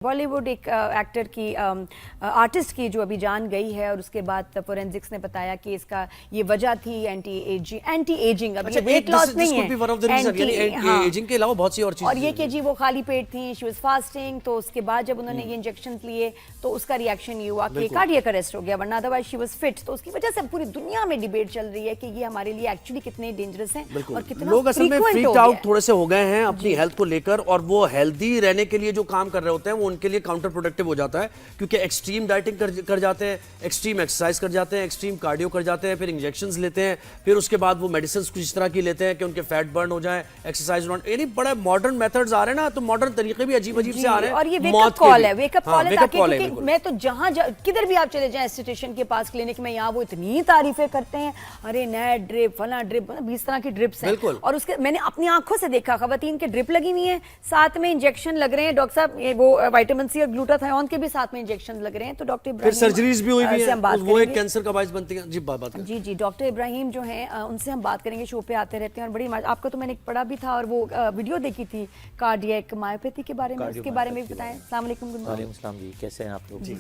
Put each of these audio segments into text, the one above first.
बॉलीवुड एक एक्टर की आर्टिस्ट की जो अभी जान गई है और उसके बाद फोरेंसिक्स ने बताया कि इसका ये वजह थी एंटी एजिंग। अब ये वेट लॉस नहीं है, एजिंग के अलावा बहुत सी और चीजें और ये कि जी वो खाली पेट थी, शी वाज फास्टिंग, तो उसके बाद जब उन्होंने ये इंजेक्शन लिए तो उसका रिएक्शन ये हुआ कि कार्डियक अरेस्ट हो गया, वरना अदरवाइज शी वाज फिट। तो उसकी वजह से पूरी दुनिया में डिबेट चल रही है कि ये हमारे लिए एक्चुअली कितने डेंजरस हैं और कितना लोग असल में फ्रीक्ड आउट थोड़े से हो गए हैं अपनी हेल्थ को लेकर, और वो हेल्दी रहने के लिए जो काम कर रहे होते हैं वो उनके लिए काउंटर प्रोडक्टिव हो जाता है, क्योंकि एक्सट्रीम डाइटिंग कर जाते हैं, एक्सट्रीम एक्सरसाइज कर जाते हैं, एक्सट्रीम कार्डियो कर जाते हैं, फिर इंजेक्शंस लेते हैं, फिर उसके बाद वो मेडिसिन कुछ इस तरह की लेते हैं कि उनके फैट बर्न हो जाए, एक्सरसाइज यानी बड़ा मॉडर्न मेथड्स आ रहे हैं ना, तो मॉडर्न तरीके भी अजीब से आ रहे हैं। और ये वेकअप कॉल है, वेकअप कॉल है, ताकि मैं तो जहां किधर भी आप चले जाएं, एस्थेटिशियन के पास, क्लिनिक में, यहाँ वो इतनी तारीफें करते हैं, अरे नया ड्रिप, फला ड्रिप, 20 तरह की ड्रिप्स हैं, और उसके मैंने अपनी आंखों से देखा, खवातीन के ड्रिप लगी हुई है, साथ में इंजेक्शन लग रहे हैं। डॉक्टर साहब वो विटामिन सी और ग्लूटाथायोन के भी साथ में इंजेक्शन लग रहे हैं। तो डॉक्टर इब्राहिम, फिर सर्जरीज भी हुई भी हैं, वो एक कैंसर का बायस बनती है। जी बात जी डॉक्टर इब्राहिम जो हैं उनसे हम बात करेंगे, शो पे आते रहते हैं और बड़ी आपका तो मैंने पढ़ा भी था और वो वीडियो देखी थी कार्डियक मायोपैथी के बारे में, उसके बारे में भी बताएं। अस्सलाम वालेकुम। वालेकुम सलाम जी, कैसे हैं आप लोग? जी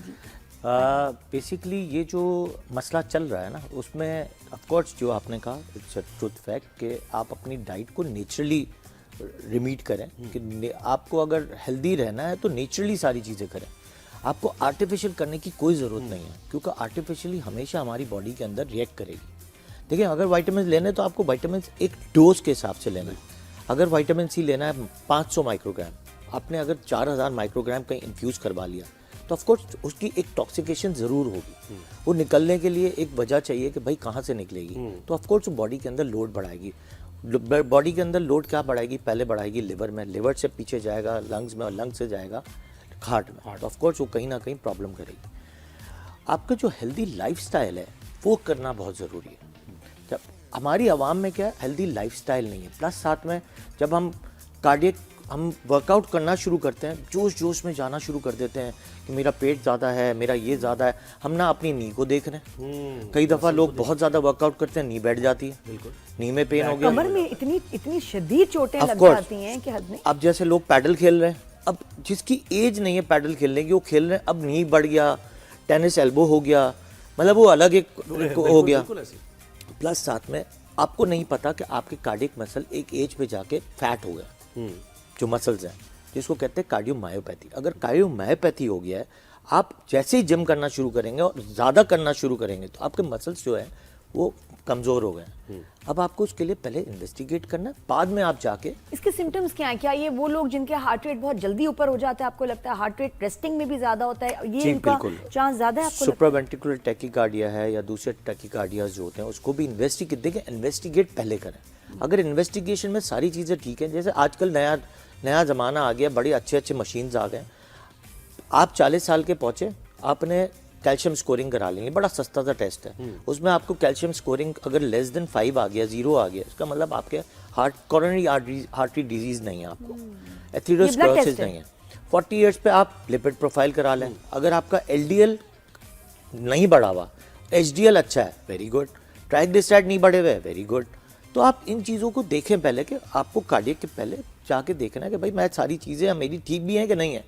बेसिकली ये जो मसला चल रहा है ना, उसमें ऑफकोर्स जो आपने कहा इट्स अ ट्रुथ फैक्ट कि आप अपनी डाइट को नेचुरली रिमीट करें, कि आपको अगर हेल्दी रहना है तो नेचुरली सारी चीज़ें करें, आपको आर्टिफिशियल करने की कोई ज़रूरत नहीं है, क्योंकि आर्टिफिशियली हमेशा हमारी बॉडी के अंदर रिएक्ट करेगी। देखिए, अगर विटामिन लेने तो आपको विटामिन एक डोज के हिसाब से लेना है। अगर विटामिन सी लेना है 500 माइक्रोग्राम, आपने अगर 4000 माइक्रोग्राम कहीं इन्फ्यूज़ करवा लिया तो ऑफकोर्स उसकी एक टॉक्सिकेशन ज़रूर होगी। वो निकलने के लिए एक वजह चाहिए कि भाई कहाँ से निकलेगी, तो ऑफकोर्स वो बॉडी के अंदर लोड बढ़ाएगी। बॉडी के अंदर लोड क्या बढ़ाएगी? पहले बढ़ाएगी लिवर में, लिवर से पीछे जाएगा लंग्स में, और लंग्स से जाएगा हार्ट में, तो ऑफकोर्स वो कहीं ना कहीं प्रॉब्लम करेगी। आपका जो हेल्दी लाइफस्टाइल है वो करना बहुत ज़रूरी है। जब हमारी आवाम में क्या है, हेल्दी लाइफस्टाइल नहीं है, प्लस साथ में जब हम कार्डियक हम वर्कआउट करना शुरू करते हैं, जोश में जाना शुरू कर देते हैं कि मेरा पेट ज़्यादा है, मेरा ये ज़्यादा है, हम ना अपनी नी को देख रहे हैं। कई दफ़ा लोग बहुत ज़्यादा वर्कआउट करते हैं, नी बैठ जाती है, नी में पेन हो गया, कमर में इतनी शदीद चोटें लग जाती हैं कि हद नहीं। अब जैसे लोग पैडल खेल रहे हैं, अब जिसकी एज नहीं है पैडल खेलने की, वो खेल रहे हैं, अब नी बढ़ गया, टेनिस एल्बो हो गया, मतलब वो अलग एक हो गया। प्लस साथ में आपको नहीं पता कि आपके कार्डियक मसल एक एज पे जाके फैट हो गया, जो मसल्स हैं, जिसको कहते हैं कार्डियोमायोपैथी। अगर कार्डियोमायोपैथी हो गया है, आप जैसे ही जिम करना शुरू करेंगे और ज़्यादा करना शुरू करेंगे तो आपके मसल्स जो है वो कमज़ोर हो गए। अब आपको उसके लिए पहले इन्वेस्टिगेट करना, बाद में आप जाके। इसके सिम्टम्स क्या हैं? क्या ये वो लोग जिनके हार्ट रेट बहुत जल्दी ऊपर हो जाता है, आपको लगता है हार्ट रेट रेस्टिंग में भी ज़्यादा होता है, ये इनका चांस ज़्यादा है आपको? सुप्रावेंट्रिकुलर टैकीकार्डिया है या दूसरे टैकीकार्डियाज जो होते हैं, उसको भी इन्वेस्टिगेट पहले करें। अगर इन्वेस्टिगेशन में सारी चीज़ें ठीक हैं, जैसे आजकल नया ज़माना आ गया, बड़े अच्छे मशीन्स आ गए, आप 40 साल के पहुँचे, आपने कैल्शियम स्कोरिंग करा लेंगे, बड़ा सस्ता सा टेस्ट है, उसमें आपको कैल्शियम स्कोरिंग अगर लेस देन 5 आ गया, 0 आ गया, इसका मतलब आपके कोरोनरी आर्टरी डिजीज नहीं है, आपको एथेरोस्क्लेरोसिस नहीं है। 40 ईयर्स पे आप लिपिड प्रोफाइल करा लें। अगर आपका LDL नहीं बढ़ा हुआ, HDL अच्छा है, वेरी गुड, ट्राइग्लिसराइड नहीं बढ़े हुए, वेरी गुड। तो आप इन चीज़ों को देखें पहले, कि आपको कार्डियक के पहले जाके देखना है कि भाई मैं सारी चीज़ें मेरी ठीक भी हैं कि नहीं है,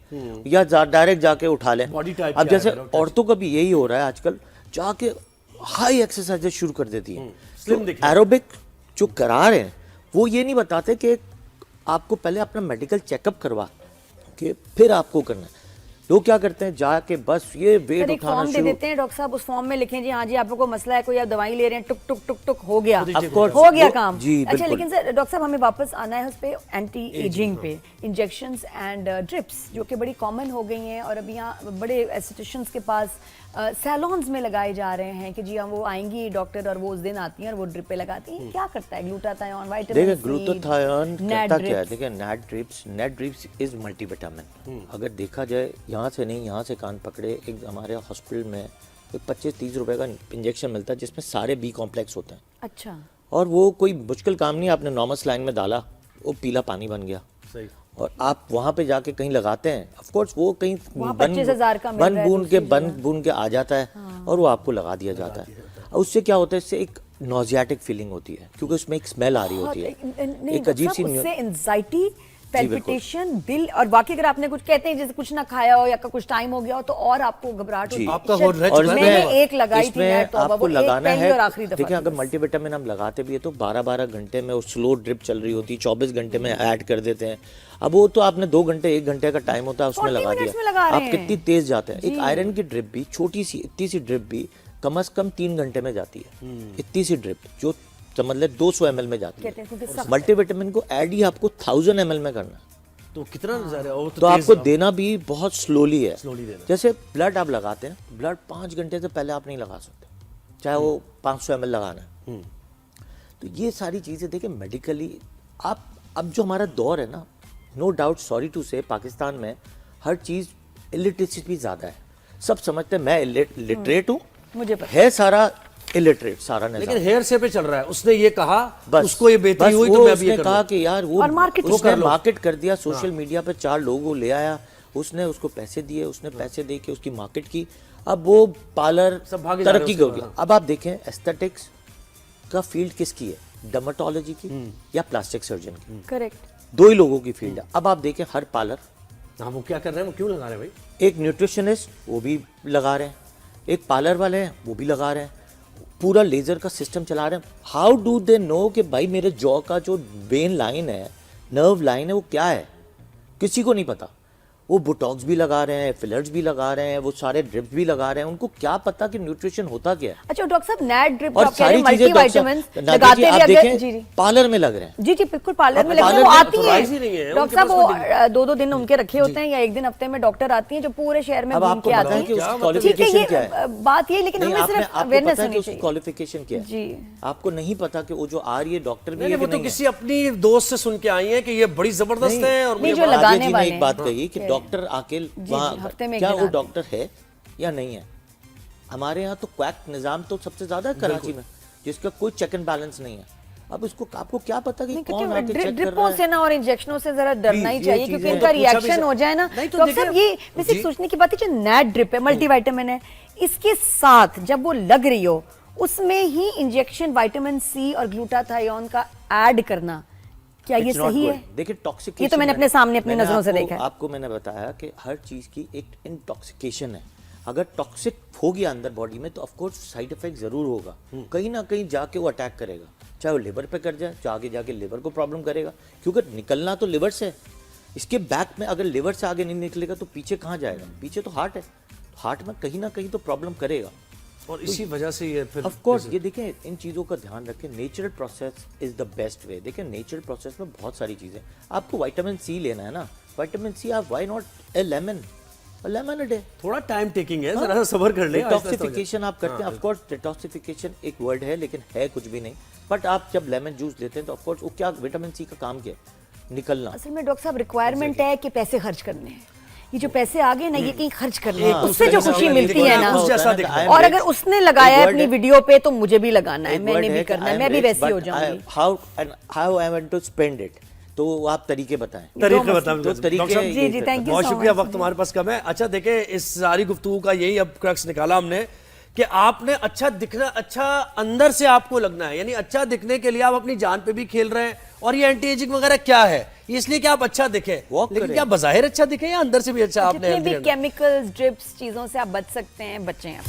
या डायरेक्ट जाके उठा लें। अब जैसे औरतों का भी यही हो रहा है आजकल, जाके हाई एक्सरसाइजेज शुरू कर देती हैं, तो एरोबिक जो करा रहे हैं वो ये नहीं बताते कि आपको पहले अपना मेडिकल चेकअप करवा के फिर आपको करना है। लोग क्या करते हैं, जाके बस ये वेट उठाना शुरू दे देते हैं, डॉक्टर साहब उस फॉर्म में लिखें जी हाँ जी आपको मसला है, कोई आप दवाई ले रहे हैं, टुक टुक टुक टुक हो गया, हो गया काम। अच्छा, लेकिन सर डॉक्टर साहब हमें वापस आना है उस पे एंटी एजिंग पे, इंजेक्शंस एंड ड्रिप्स जो कि बड़ी कॉमन हो गई हैं, और अभी यहाँ बड़े एस्थेटिशियंस के पास सैलून्स में लगाए जा रहे हैं कि जी हम वो आएंगी डॉक्टर और वो उस दिन आती हैं और वो ड्रिप पे लगाती हैं। क्या करता है ग्लूटाथायोन, विटामिन सी, ग्लूटाथायोन करता क्या है? देखिए, नेट ड्रिप्स इज मल्टीविटामिन। अगर देखा जाए, यहाँ से नहीं, यहाँ से कान पकड़े, एक हमारे हॉस्पिटल में 25-30 रुपए का इंजेक्शन मिलता है जिसमें सारे बी कॉम्प्लेक्स होते हैं। अच्छा, और वो कोई मुश्किल काम नहीं, आपने नॉर्मल लाइन में डाला, वो पीला पानी बन गया। सही। और आप वहाँ पे जाके कहीं लगाते हैं, ऑफकोर्स वो कहीं बन बून के आ जाता है, और वो आपको लगा दिया जाता है। उससे क्या होता है, इससे एक नॉजियाटिक फीलिंग होती है, क्योंकि उसमें एक स्मेल आ रही होती है, एक अजीब सी, एंजाइटी पैल्पिटेशन, दिल, और बाकी अगर आपने कुछ कहते हैं जैसे कुछ ना खाया हो या कुछ टाइम हो गया हो तो और आपको घबराहट होती है। आपका हो रहा है। और मैंने एक लगाई थी, इसमें तो आपको लगाना है। और आखिरी दफा देखिए अगर मल्टीविटामिन हम लगाते भी है तो 12-12 घंटे में वो स्लो ड्रिप चल रही होती है, 24 घंटे में ऐड कर देते हैं। अब वो तो आपने 2 घंटे 1 घंटे का टाइम होता है उसमें 40 लगा मिनट्स में दिया, लगा रहे आप कितनी हैं। तेज जाते हैं। एक आयरन की ड्रिप भी छोटी सी इतनी सी ड्रिप भी कम से कम 3 घंटे में जाती है। इतनी सी ड्रिप जो समझ ले 200 ml में जाती कहते हैं क्योंकि है। सख्त मल्टीविटामिन को ऐड ही आपको 1000 ml में करना है, तो कितना ज़्यादा, वो तो आपको देना भी बहुत स्लोली है। Slowly देना। जैसे ब्लड आप लगाते हैं, ब्लड 5 घंटे से पहले आप नहीं लगा सकते, चाहे वो 500 ml लगाना है। तो ये सारी चीज़ें देखिए मेडिकली आप, अब जो हमारा दौर है ना, नो डाउट, सॉरी टू से, पाकिस्तान में हर चीज़ इलिटरेसी भी ज़्यादा है। सब समझते हैं मैं लिटरेट हूँ, मुझे पता है सारा इलिटरेट सारा निज़ाम। लेकिन हेयर से पे चल रहा है, उसने ये कहा, बस उसको ये बेहतरी हुई तो मैं भी ये उसने कर कहा लूं। कि यार वो और मार्केट उसने मार्केट कर दिया सोशल मीडिया पे, 4 लोगों को ले आया, उसने उसको पैसे दिए, उसने पैसे दे के उसकी मार्केट की। अब वो पार्लर सब भागे जा रहे हैं तरक्की उसके हो गया। अब आप देखें एस्थेटिक्स का फील्ड किसकी है, डर्मेटोलॉजी की या प्लास्टिक सर्जन की, करेक्ट। 2 ही लोगों की फील्ड है। अब आप देखें हर पार्लर, हाँ, वो क्या कर रहे हैं, वो क्यों लगा रहे हैं भाई? एक न्यूट्रिशनिस्ट वो भी लगा रहे हैं, एक पार्लर वाले हैं वो भी लगा रहे हैं, पूरा लेजर का सिस्टम चला रहे हैं। हाउ डू दे नो कि भाई मेरे जॉ का जो वेन लाइन है, नर्व लाइन है, वो क्या है, किसी को नहीं पता। वो बोटॉक्स भी लगा रहे हैं, फिलर्स भी लगा रहे हैं, वो सारे ड्रिप्स भी लगा रहे हैं, उनको क्या पता कि न्यूट्रिशन होता क्या है। अच्छा डॉक्टर साहब, नैट ड्रिप और आप कह रहे सारी हैं, चीजें मल्टीविटामिन लगाते आप भी अगर, देखें जी जी पार्लर में लग रहे हैं। जी जी बिल्कुल पार्लर में, अब लेकिन पार्लर वो में आती authorize ही है नहीं है, डॉक्टर उनके साहब, पास वो 2-2 दिन उनके रखे होते हैं या 1 दिन हफ्ते में डॉक्टर आती हैं जो पूरे शहर में अब घूम आपको के पता आती है कि हैं। उसकी ठीक है, क्वालिफिकेशन क्या है? ये बात ये, लेकिन नहीं, हमें आपने सिर्फ आपको अवेयरनेस पता है कि होनी उसकी चाहिए। क्वालिफिकेशन क्या है? जी आपको नहीं पता कि वो जो आ रही है डॉक्टर भी नहीं, है वो कि तो नहीं है? किसी अपनी दोस्त से सुन के आई है कि ये बड़ी जबरदस्त है। और नहीं, मुझे जो बड़ा- लगाने राजेश जी ने वाले एक बात हैं। कही कि डॉक्टर आके वहाँ हफ्ते में एक क्या दिन वो आते हैं। डॉक्टर है या नहीं है। हमारे यहाँ तो क्वैक निज़ाम तो सबसे ज्यादा है कराची में, जिसका कोई चेक एंड बैलेंस नहीं है। अब इसको आपको क्या पता कि नहीं, कौन क्योंकि आके चेक कर ड्रिपों रहा से है। ना और इंजेक्शनों से जरा डरना ही ये चाहिए, चीजें क्योंकि हैं। इनका तो पूछा भी रिएक्शन से- हो जाए ना। नहीं तो डॉक्टर साहब, देखिए- ये वैसे जी। सोचने की बात है, जो नैट ड्रिप है, मल्टीविटामिन है, इसके साथ जब वो लग रही हो उसमें ही इंजेक्शन विटामिन सी और ग्लूटाथायोन का ऐड करना, क्या ये It's not सही good. है? देखिए टॉक्सिकेशन, ये तो मैंने अपने सामने अपनी नजरों से देखा है। आपको मैंने बताया कि हर चीज की एक इंटॉक्सिकेशन है। अगर टॉक्सिक हो गया अंदर बॉडी में तो ऑफ कोर्स साइड इफेक्ट जरूर होगा, कहीं ना कहीं जाके वो अटैक करेगा, चाहे वो लिवर पे कर जाए, चाहे आगे जाके लिवर को प्रॉब्लम करेगा, क्योंकि निकलना तो लिवर से है। इसके बैक में अगर लिवर से आगे नहीं निकलेगा तो पीछे कहाँ जाएगा? पीछे तो हार्ट है, हार्ट में कहीं ना कहीं तो प्रॉब्लम करेगा। और इसी वजह से ये फिर ऑफ कोर्स ये देखें, इन चीज़ों का ध्यान रखें। Natural process is the best way. देखें नेचुरल प्रोसेस में बहुत सारी चीज़ें, आपको विटामिन सी लेना है ना, विटामिन सी आप why not a lemon a day. थोड़ा टाइम टेकिंग है, जरा सा सब्र कर ले। डिटॉक्सिफिकेशन आप करते हैं, ऑफ कोर्स डिटॉक्सिफिकेशन एक वर्ड है लेकिन है कुछ भी नहीं। बट आप जब लेमन जूस लेते हैं तो ऑफ कोर्स वो क्या विटामिन सी का काम क्या है? निकलना। असल में डॉक्टर साहब रिक्वायरमेंट है कि पैसे खर्च करने हैं, ये जो पैसे आ गए ना ये कहीं खर्च करने हैं, हाँ, उससे जो उससे खुशी जैसा मिलती है ना, उस जैसा दिखता है। और अगर उसने लगाया है अपनी वीडियो पे तो मुझे भी लगाना है, एक मैंने word भी है कि करना है, I am मैं भी rich, वैसी हो but जाऊंगी। How I want to spend it, तो आप तरीके बताएं। तरीके बताओ तो तरीके डॉक्टर साहब, जी जी थैंक यू बहुत सो शुक्रिया, मच। वक्त हमारे पास कम है। अच्छा देखिए, इस सारी गुफ्तगू का यही अब क्रक्स निकाला हमने कि आपने अच्छा दिखना, अच्छा अंदर से आपको लगना है, यानी अच्छा दिखने के लिए आप अपनी जान पे भी खेल रहे हैं। और ये एंटी एजिंग वगैरह क्या है, ये इसलिए कि आप अच्छा दिखें, Walk लेकिन करें। क्या बाहिर अच्छा दिखे या अंदर से भी अच्छा आपने जितने healthy भी रहना है? केमिकल्स ड्रिप्स चीजों से आप बच सकते हैं, बचें आप।